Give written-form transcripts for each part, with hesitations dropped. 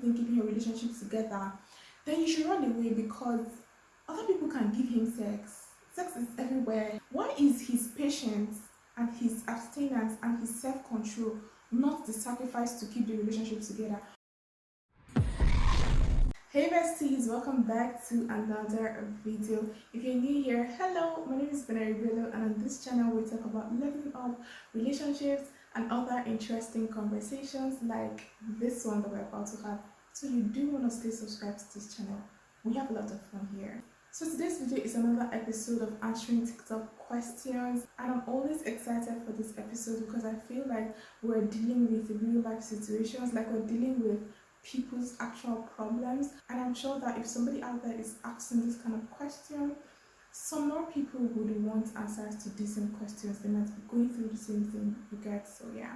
thing keeping your relationship together, then you should run away, because other people can give him sex. Sex is everywhere. Why is his patience and his abstinence and his self-control not the sacrifice to keep the relationship together? Hey besties, welcome back to another video. If you're new here, hello, my name is Bello, and on this channel we talk about leveling up relationships and other interesting conversations like this one that we're about to have. So you do want to stay subscribed to this channel. We have a lot of fun here. So today's video is another episode of answering TikTok questions, and I'm always excited for this episode because I feel like we're dealing with real life situations, like we're dealing with people's actual problems. And I'm sure that if somebody out there is asking this kind of question, some more people would want answers to decent questions. They might be going through the same thing you get. So yeah,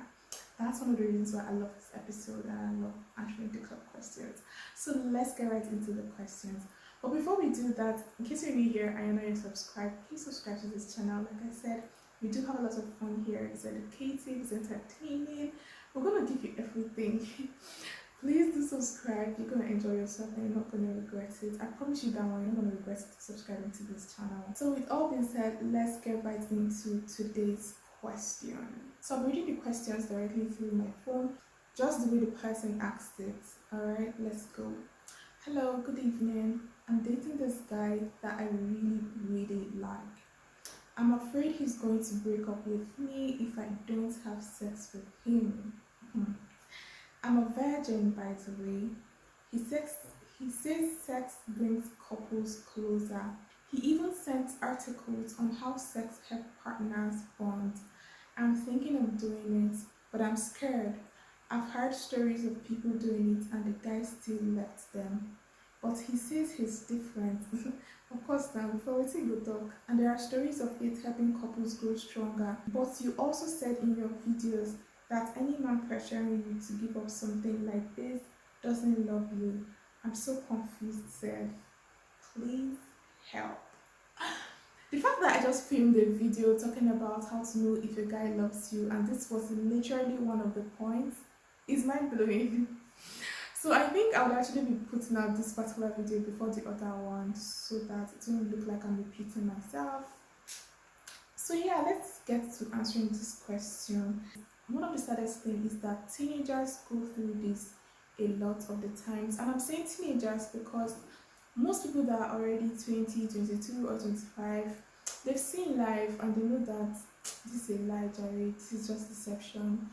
that's one of the reasons why I love this episode and I love answering TikTok questions. So let's get right into the questions. But before we do that, in case you're new here and I know you're subscribed, please subscribe to this channel. Like I said, we do have a lot of fun here. It's educative, it's entertaining. We're gonna give you everything. Please do subscribe. You're going to enjoy yourself and you're not going to regret it. I promise you that one, you're not going to regret subscribing to this channel. So with all being said, let's get right into today's question. So I'm reading the questions directly through my phone, just the way the person asked it. Alright, let's go. Hello, good evening. I'm dating this guy that I really like. I'm afraid he's going to break up with me if I don't have sex with him. I'm a virgin, by the way. He says sex brings couples closer. He even sent articles on how sex helps partners bond. I'm thinking of doing it, but I'm scared. I've heard stories of people doing it and the guy still left them. But he says he's different. Of course now, before we take the talk. And there are stories of it helping couples grow stronger. But you also said in your videos that any man pressuring you to give up something like this doesn't love you. I'm so confused, sir. Please help. The fact that I just filmed a video talking about how to know if a guy loves you, and this was literally one of the points, is mind-blowing. So I think I would actually be putting out this particular video before the other one so that it won't look like I'm repeating myself. So yeah, let's get to answering this question. One of the saddest things is that teenagers go through this a lot of the times, and I'm saying teenagers because most people that are already 20, 22 or 25, they've seen life and they know that this is a lie, Jerry, this is just deception,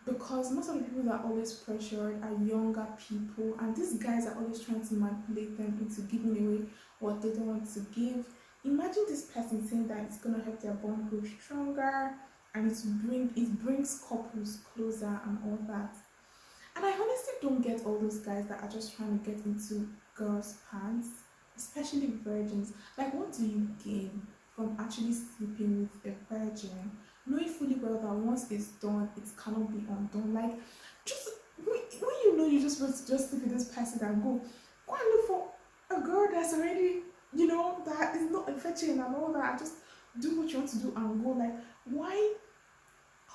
because most of the people that are always pressured are younger people, and these guys are always trying to manipulate them into giving away what they don't want to give. Imagine this person saying that it's going to help their bond grow stronger, and it brings couples closer and all that. And I honestly don't get all those guys that are just trying to get into girls' pants, especially virgins. Like, what do you gain from actually sleeping with a virgin, knowing fully well that once it's done, it cannot be undone? Like, just when you know you're just supposed to just sleep with this person and go and look for a girl that's already, you know, that is not a virgin and all that, just do what you want to do and go. Like, why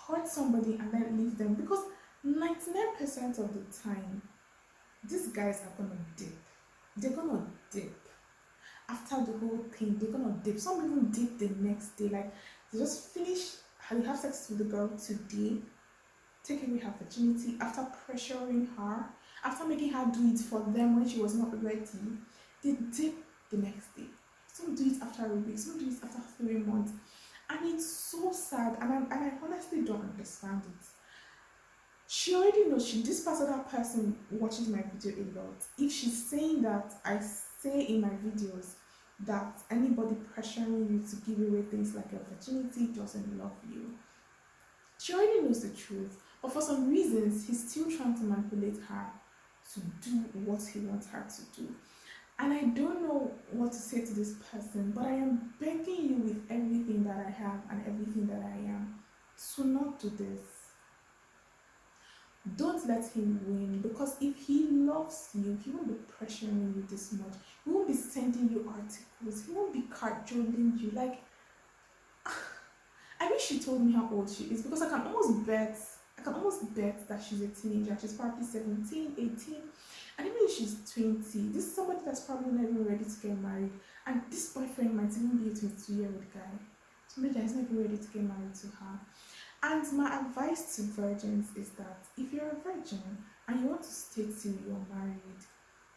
hurt somebody and then leave them? Because 99% of the time, these guys are gonna dip. They're gonna dip. After the whole thing, they're gonna dip. Some even dip the next day. Like, they just finish, they have sex with the girl today, take away her virginity, after pressuring her, after making her do it for them when she was not ready, they dip the next day. Some do it after a week, some do it after 3 months. And it's so sad, and I honestly don't understand it. She already knows, this particular person watches my video a lot. If she's saying that I say in my videos that anybody pressuring you to give away things like your virginity doesn't love you, she already knows the truth. But for some reasons, he's still trying to manipulate her to do what he wants her to do. And I don't know what to say to this person, but I am begging you with everything that I have and everything that I am to not do this. Don't let him win, because if he loves you, he won't be pressuring you this much. He won't be sending you articles. He won't be cajoling you. Like, I wish she told me how old she is, because I can almost bet I can almost bet that she's a teenager. She's probably 17, 18. And even if she's 20, this is somebody that's probably not even ready to get married. And this boyfriend might even be a 22-year-old guy. Somebody that's not even ready to get married to her. And my advice to virgins is that if you're a virgin and you want to stay till you're married,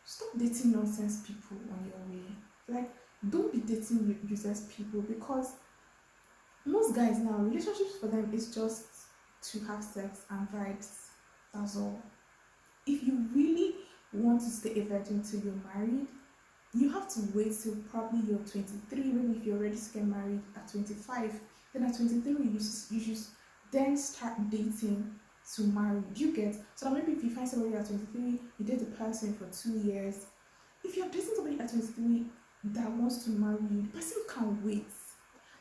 stop dating nonsense people on your way. Like, don't be dating useless people, because most guys now, relationships for them is just to have sex and vibes. That's all. If you really want to stay a virgin till you're married, you have to wait till probably you're 23. Maybe if you're ready to get married at 25, then at 23 you should then start dating to marry. Do you get? So maybe if you find somebody at 23, you date the person for 2 years. If you're dating somebody at 23 that wants to marry you, the person can wait.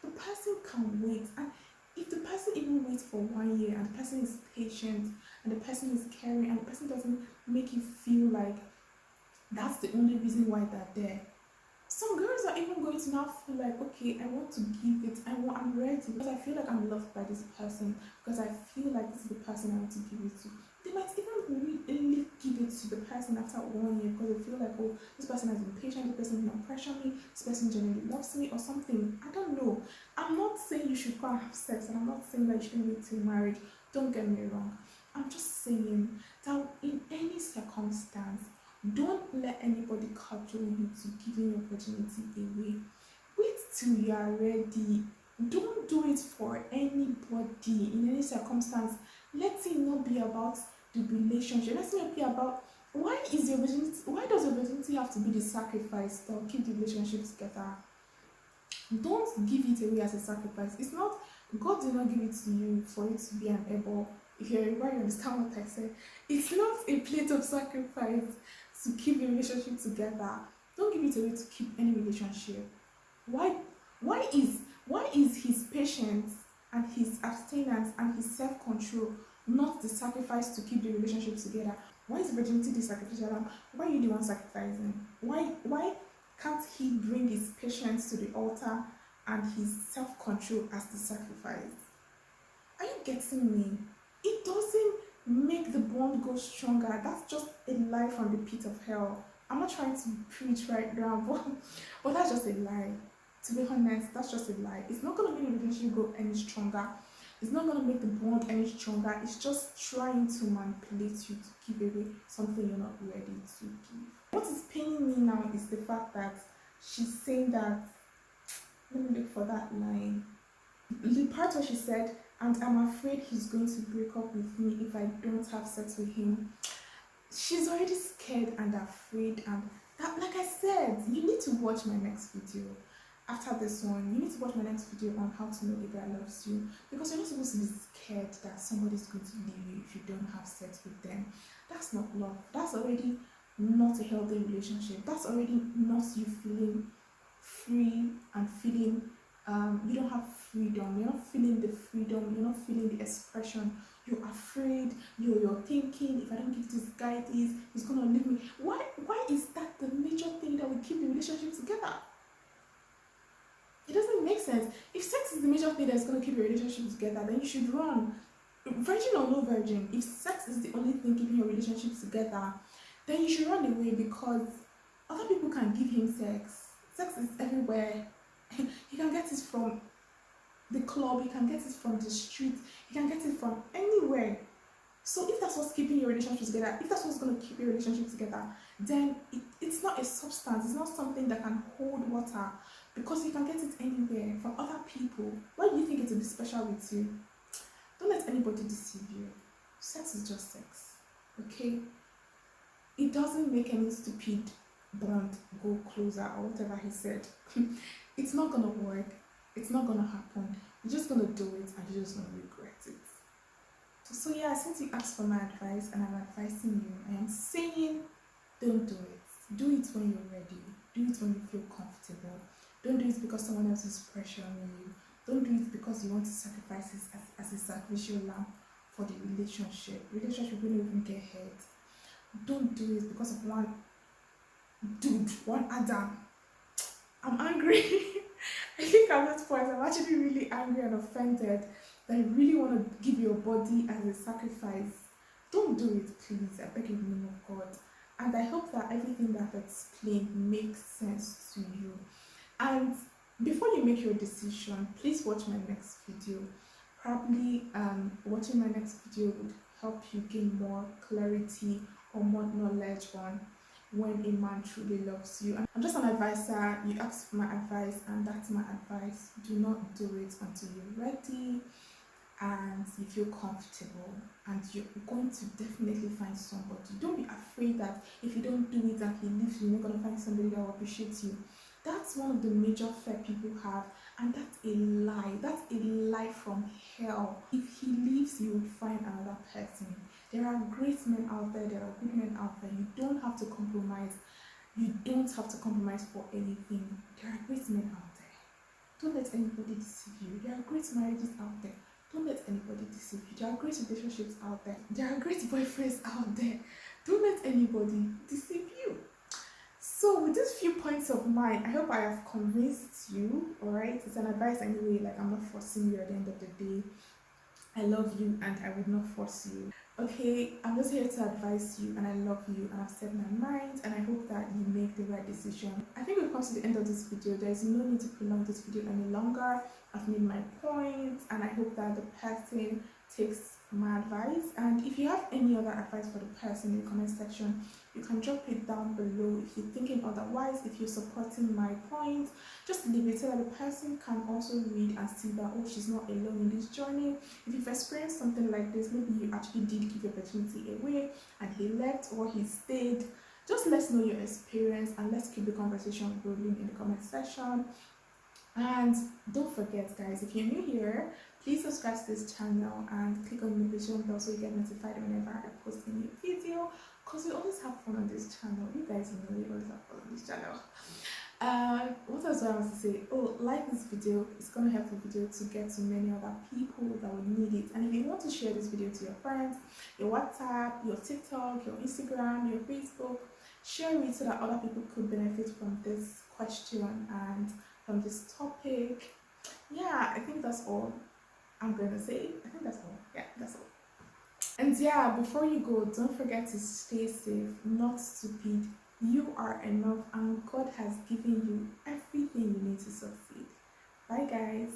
The person can wait. And if the person even waits for 1 year and the person is patient and the person is caring and the person doesn't make you feel like that's the only reason why they're there, some girls are even going to now feel like, okay, I want to give it, I'm ready, because I feel like I'm loved by this person, because I feel like this is the person I want to give it to. They might even really give it to the person after 1 year, because they feel like, oh, this person has been patient, this person did not pressure me, this person genuinely loves me or something. I don't know. I'm not saying you should go and have sex, and I'm not saying that you shouldn't wait till marriage. Don't get me wrong. I'm just saying that in any circumstance, don't let anybody cajole you to giving your virginity away. Wait till you are ready. Don't do it for anybody in any circumstance. Let it not be about the relationship. Let it not be about why does your virginity have to be the sacrifice that will keep the relationship together? Don't give it away as a sacrifice. It's not, God did not give it to you for it to be an eyeball. If you're a you understand what I said. It's not a plate of sacrifice to keep a relationship together. Don't give it away to keep any relationship. Why is his patience and his abstinence and his self-control not the sacrifice to keep the relationship together? Why is virginity the sacrificial? Why are you the one sacrificing? Why can't he bring his patience to the altar and his self-control as the sacrifice? Are you getting me? It doesn't make the bond go stronger. That's just a lie from the pit of hell. I'm not trying to preach right now, but that's just a lie. To be honest, that's just a lie. It's not going to make the relationship go any stronger. It's not going to make the bond any stronger. It's just trying to manipulate you to give away something you're not ready to give. What is paining me now is the fact that she's saying that, let me look for that line. The part where she said, and I'm afraid he's going to break up with me if I don't have sex with him. She's already scared and afraid, and that, like I said, you need to watch my next video. After this one, you need to watch my next video on how to know a guy loves you, because you're not supposed to be scared that somebody's going to leave you if you don't have sex with them. That's not love. That's already not a healthy relationship. That's already not you feeling free and feeling you don't have freedom. You're not feeling the freedom. You're not feeling the expression. You're afraid. You're thinking, if I don't give this guy this, he's gonna leave me. Why is that the major thing that will keep the relationship together? It doesn't make sense. If sex is the major thing that's gonna keep your relationship together, then you should run. Virgin or no virgin, if sex is the only thing keeping your relationship together, then you should run away, because other people can give him sex. Sex is everywhere. He can get it from the club, he can get it from the street, he can get it from anywhere. So if that's what's keeping your relationship together, if that's what's going to keep your relationship together, then it's not a substance, it's not something that can hold water, because you can get it anywhere from other people. Why do you think it will be special with you? Don't let anybody deceive you. Sex is just sex, okay? It doesn't make any stupid bond go closer or whatever he said. It's not gonna work. It's not gonna happen. You're just gonna do it and you're just gonna regret it. So yeah, since you asked for my advice and I'm advising you, I am saying don't do it. Do it when you're ready. Do it when you feel comfortable. Don't do it because someone else is pressuring you. Don't do it because you want to sacrifice it as a sacrificial lamb for the relationship. Relationship will not even get hurt. Don't do it because of one dude, one Adam. I'm angry. I think at this point I'm actually really angry and offended that you really want to give your body as a sacrifice, don't do it, please. I beg in the name of God. And I hope that everything that I've explained makes sense to you. And before you make your decision, please watch my next video. Probably watching my next video would help you gain more clarity or more knowledge on when a man truly loves you. I'm just an advisor. You ask for my advice, and that's my advice. Do not do it until you're ready and you feel comfortable, and you're going to definitely find somebody. Don't be afraid that if you don't do it and he leaves you, you're not going to find somebody that will appreciate you. That's one of the major fear people have, and that's a lie. That's a lie from hell. If he leaves, you will find another person. There are great men out there, there are good men out there. You don't have to compromise. You don't have to compromise for anything. There are great men out there. Don't let anybody deceive you. There are great marriages out there. Don't let anybody deceive you. There are great relationships out there. There are great boyfriends out there. Don't let anybody deceive you. So with these few points of mine, I hope I have convinced you. Alright, it's an advice anyway, like I'm not forcing you at the end of the day. I love you and I would not force you. Okay, I'm just here to advise you, and I love you, and I've set my mind, and I hope that you make the right decision. I think we've come to the end of this video. There is no need to prolong this video any longer. I've made my points, and I hope that the person takes my advice. And if you have any other advice for the person in the comment section, you can drop it down below. If you're thinking otherwise, if you're supporting my point, just leave it so that the person can also read and see that, oh, she's not alone in this journey. If you've experienced something like this, maybe you actually did give your virginity away and he left or he stayed, just let's know your experience and let's keep the conversation rolling in the comment section. And don't forget, guys, if you're new here, please subscribe to this channel and click on the notification bell so you get notified whenever I post a new video, because we always have fun on this channel. You guys know we always have fun on this channel. What else do I want to say? Oh, like this video. It's going to help the video to get to many other people that would need it. And if you want to share this video to your friends, your WhatsApp, your TikTok, your Instagram, your Facebook, share it so that other people could benefit from this question and from this topic. Yeah, I think that's all I'm going to say. I think that's all. Yeah, that's all. And yeah, before you go, don't forget to stay safe, not stupid. You are enough, and God has given you everything you need to succeed. Bye, guys.